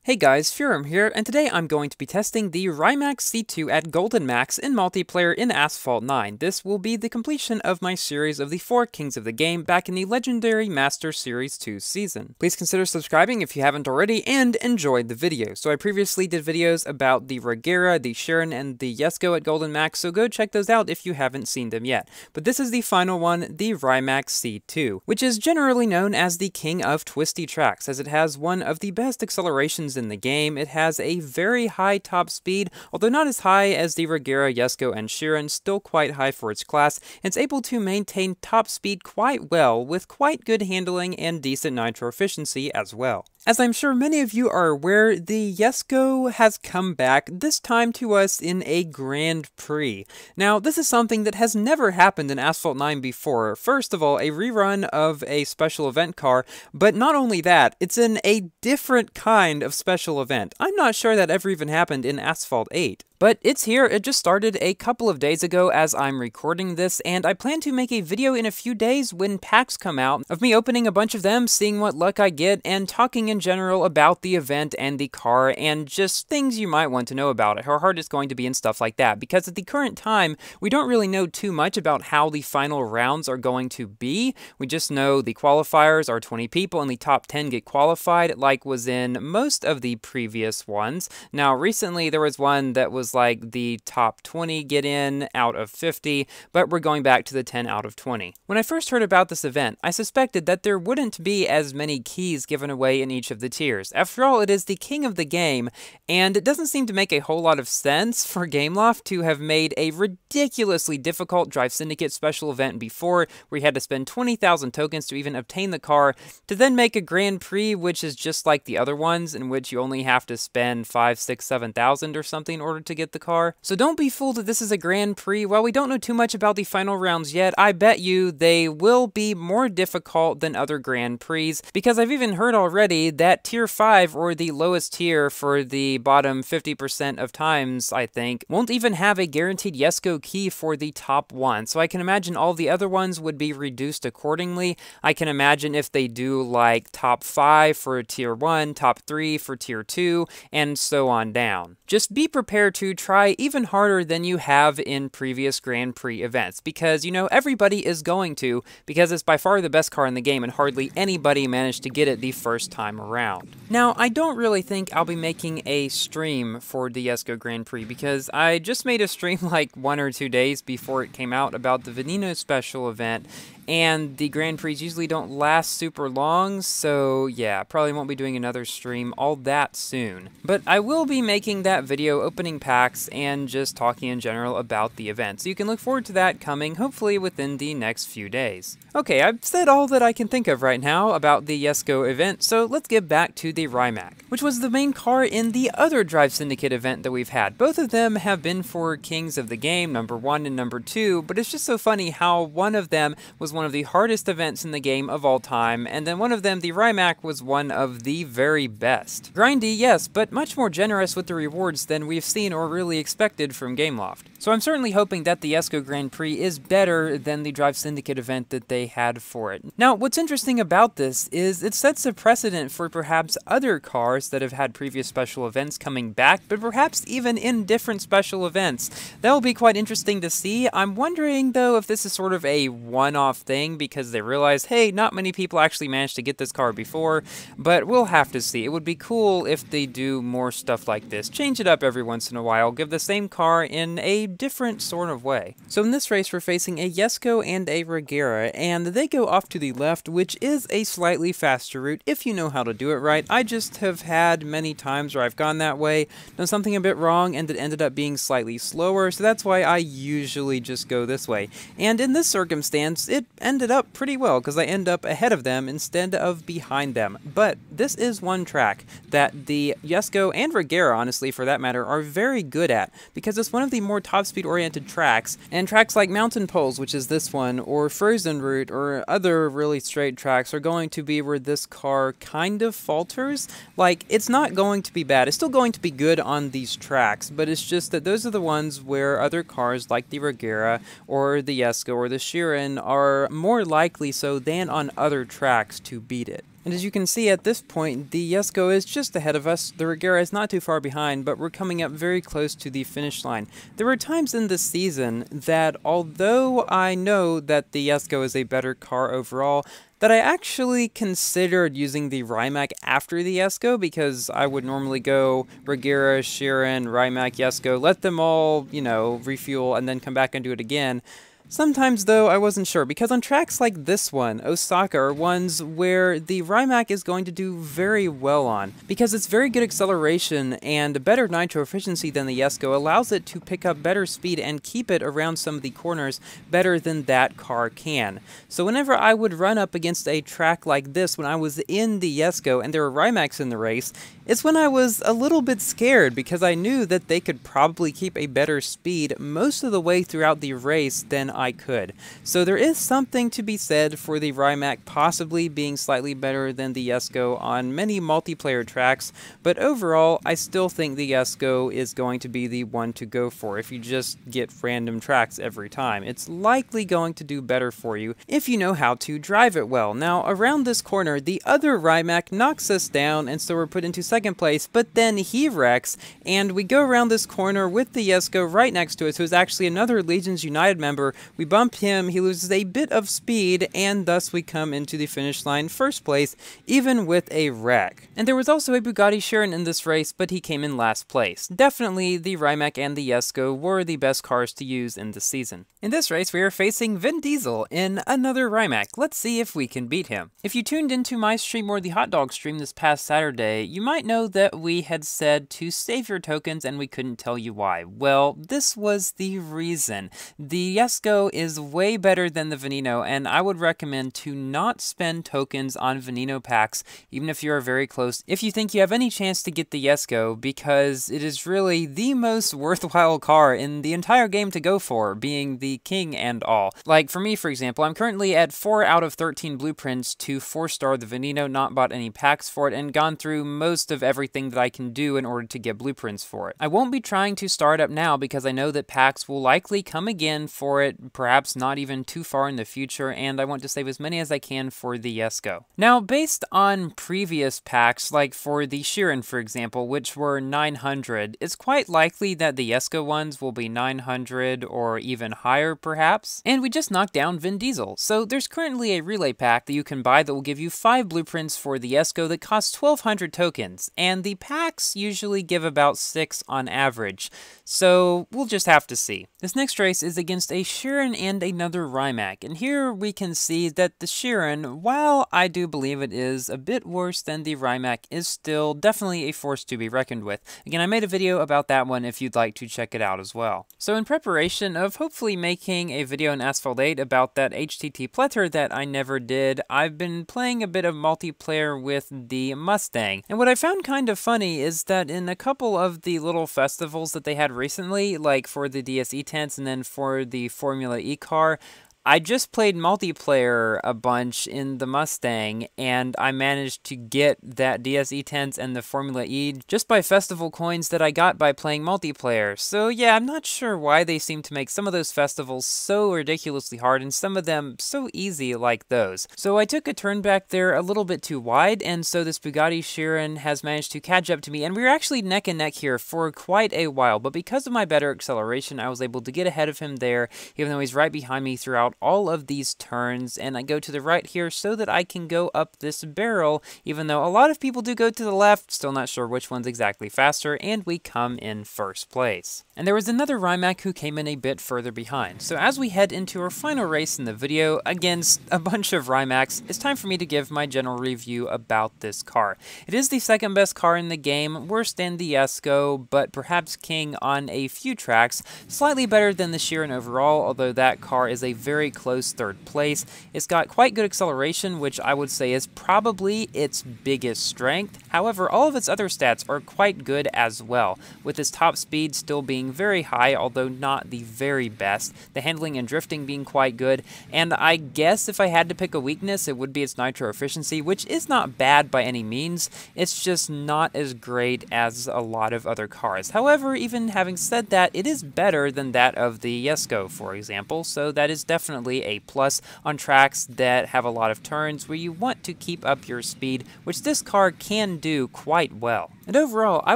Hey guys, Furum here, and today I'm going to be testing the Rimac C2 at Golden Max in multiplayer in Asphalt 9. This will be the completion of my series of the 4 Kings of the Game back in the legendary Master Series 2 season. Please consider subscribing if you haven't already, and enjoy the video. So I previously did videos about the Regera, the Sharon, and the JESKO at Golden Max, so go check those out if you haven't seen them yet. But this is the final one, the Rimac C2, which is generally known as the king of twisty tracks, as it has one of the best accelerations in the game. It has a very high top speed, although not as high as the Regera, JESKO, and Sharon, still quite high for its class. It's able to maintain top speed quite well, with quite good handling and decent nitro efficiency as well. As I'm sure many of you are aware, the JESKO has come back, this time to us in a Grand Prix. Now, this is something that has never happened in Asphalt 9 before. First of all, a rerun of a special event car, but not only that, it's in a different kind of special event. I'm not sure that ever even happened in Asphalt 8. But it's here. It just started a couple of days ago as I'm recording this, and I plan to make a video in a few days when packs come out of me opening a bunch of them, seeing what luck I get, and talking in general about the event and the car, and just things you might want to know about it, how hard it's going to be and stuff like that, because at the current time, we don't really know too much about how the final rounds are going to be. We just know the qualifiers are 20 people, and the top 10 get qualified, like was in most of the previous ones. Now, recently, there was one that was like the top 20 get in out of 50, but we're going back to the 10 out of 20. When I first heard about this event, I suspected that there wouldn't be as many keys given away in each of the tiers. After all, it is the king of the game, and it doesn't seem to make a whole lot of sense for Gameloft to have made a ridiculously difficult Drive Syndicate special event before, where you had to spend 20,000 tokens to even obtain the car, to then make a Grand Prix, which is just like the other ones, in which you only have to spend 5, 6, 7,000 or something in order to get the car. So don't be fooled that this is a Grand Prix. While we don't know too much about the final rounds yet, I bet you they will be more difficult than other Grand Prix, because I've even heard already that Tier 5, or the lowest tier for the bottom 50% of times, I think, won't even have a guaranteed JESKO key for the top 1. So I can imagine all the other ones would be reduced accordingly. I can imagine if they do like top 5 for Tier 1, top 3 for Tier 2, and so on down. Just be prepared to try even harder than you have in previous Grand Prix events, because, you know, everybody is going to, because it's by far the best car in the game and hardly anybody managed to get it the first time around. Now, I don't really think I'll be making a stream for the JESKO Grand Prix, because I just made a stream like 1 or 2 days before it came out about the Veneno special event, and the Grand Prix usually don't last super long, so yeah, probably won't be doing another stream all that soon. But I will be making that video opening packs and just talking in general about the event, so you can look forward to that coming hopefully within the next few days. Okay, I've said all that I can think of right now about the JESKO event, so let's get back to the Rimac, which was the main car in the other Drive Syndicate event that we've had. Both of them have been for Kings of the Game, number 1 and number 2, but it's just so funny how one of them was one of the hardest events in the game of all time, and then one of them, the Rimac, was one of the very best. Grindy, yes, but much more generous with the rewards than we've seen or really expected from Gameloft. So I'm certainly hoping that the JESKO Grand Prix is better than the Drive Syndicate event that they had for it. Now, what's interesting about this is it sets a precedent for perhaps other cars that have had previous special events coming back, but perhaps even in different special events. That will be quite interesting to see. I'm wondering, though, if this is sort of a one-off thing, because they realize, hey, not many people actually managed to get this car before, but we'll have to see. It would be cool if they do more stuff like this. Change it up every once in a while, give the same car in a different sort of way. So in this race, we're facing a JESKO and a Regera, and they go off to the left, which is a slightly faster route if you know how to do it right. I just have had many times where I've gone that way, done something a bit wrong, and it ended up being slightly slower, so that's why I usually just go this way. And in this circumstance, it ended up pretty well, because I end up ahead of them instead of behind them. But this is one track that the JESKO and Regera, honestly, for that matter, are very good at, because it's one of the more top speed oriented tracks, and tracks like Mountain Poles, which is this one, or Frozen Route, or other really straight tracks are going to be where this car kind of falters. Like, it's not going to be bad, it's still going to be good on these tracks, but it's just that those are the ones where other cars like the Regera, or the JESKO, or the Sharon are more likely so than on other tracks to beat it. And as you can see at this point, the JESKO is just ahead of us, the Regera is not too far behind, but we're coming up very close to the finish line. There were times in this season that although I know that the JESKO is a better car overall, that I actually considered using the Rimac after the JESKO, because I would normally go Regera, Sheeran, Rimac, JESKO, let them all, refuel, and then come back and do it again. Sometimes, though, I wasn't sure, because on tracks like this one, Osaka, are ones where the Rimac is going to do very well on, because its very good acceleration and better nitro efficiency than the JESKO allows it to pick up better speed and keep it around some of the corners better than that car can. So whenever I would run up against a track like this when I was in the JESKO and there were Rimacs in the race, it's when I was a little bit scared, because I knew that they could probably keep a better speed most of the way throughout the race than I could. So there is something to be said for the Rimac possibly being slightly better than the JESKO on many multiplayer tracks, but overall I still think the JESKO is going to be the one to go for if you just get random tracks every time. It's likely going to do better for you if you know how to drive it well. Now around this corner, the other Rimac knocks us down, and so we're put into second place, but then he wrecks, and we go around this corner with the JESKO right next to us, who is actually another Legions United member. We bump him, he loses a bit of speed, and thus we come into the finish line first place, even with a wreck. And there was also a Bugatti Chiron in this race, but he came in last place. Definitely the Rimac and the JESKO were the best cars to use in the season. In this race, we are facing Vin Diesel in another Rimac. Let's see if we can beat him. If you tuned into my stream or the hot dog stream this past Saturday, you might know that we had said to save your tokens and we couldn't tell you why. Well, this was the reason. The JESKO is way better than the Veneno, and I would recommend to not spend tokens on Veneno packs, even if you are very close, if you think you have any chance to get the JESKO, because it is really the most worthwhile car in the entire game to go for, being the king and all. Like for me, for example, I'm currently at 4 out of 13 blueprints to 4-star the Veneno, not bought any packs for it, and gone through most of everything that I can do in order to get blueprints for it. I won't be trying to start up now because I know that packs will likely come again for it, perhaps not even too far in the future, and I want to save as many as I can for the JESKO. Now, based on previous packs, like for the Chiron, for example, which were 900, it's quite likely that the JESKO ones will be 900 or even higher, perhaps. And we just knocked down Vin Diesel. So there's currently a relay pack that you can buy that will give you 5 blueprints for the JESKO that costs 1,200 tokens, and the packs usually give about 6 on average. So we'll just have to see. This next race is against a Chiron and another Rimac, and here we can see that the Chiron, while I do believe it is a bit worse than the Rimac, is still definitely a force to be reckoned with. Again, I made a video about that one if you'd like to check it out as well. So in preparation of hopefully making a video in Asphalt 8 about that HTT Pleather that I never did, I've been playing a bit of multiplayer with the Mustang. And what I found kind of funny is that in a couple of the little festivals that they had recently, like for the DSE tents and then for the Formula E car, I just played multiplayer a bunch in the Mustang, and I managed to get that DSE tents and the Formula E just by festival coins that I got by playing multiplayer. So yeah, I'm not sure why they seem to make some of those festivals so ridiculously hard and some of them so easy like those. So I took a turn back there a little bit too wide, and so this Bugatti Chiron has managed to catch up to me, and we were actually neck and neck here for quite a while, but because of my better acceleration, I was able to get ahead of him there, even though he's right behind me throughout all of these turns. And I go to the right here so that I can go up this barrel, even though a lot of people do go to the left, still not sure which one's exactly faster, and we come in first place. And there was another Rimac who came in a bit further behind. So as we head into our final race in the video against a bunch of Rimacs, it's time for me to give my general review about this car. It is the second best car in the game, worse than the JESKO, but perhaps king on a few tracks, slightly better than the Chiron overall, although that car is a very close third place. It's got quite good acceleration, which I would say is probably its biggest strength. However, all of its other stats are quite good as well, with its top speed still being very high, although not the very best, the handling and drifting being quite good, and I guess if I had to pick a weakness, it would be its nitro efficiency, which is not bad by any means. It's just not as great as a lot of other cars. However, even having said that, it is better than that of the JESKO, for example, so that is definitely definitely a plus on tracks that have a lot of turns where you want to keep up your speed, which this car can do quite well. And overall, I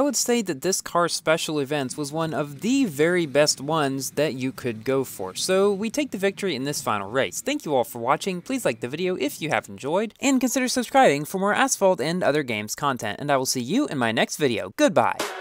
would say that this car's special events was one of the very best ones that you could go for. So we take the victory in this final race. Thank you all for watching. Please like the video if you have enjoyed, and consider subscribing for more Asphalt and other games content. And I will see you in my next video. Goodbye!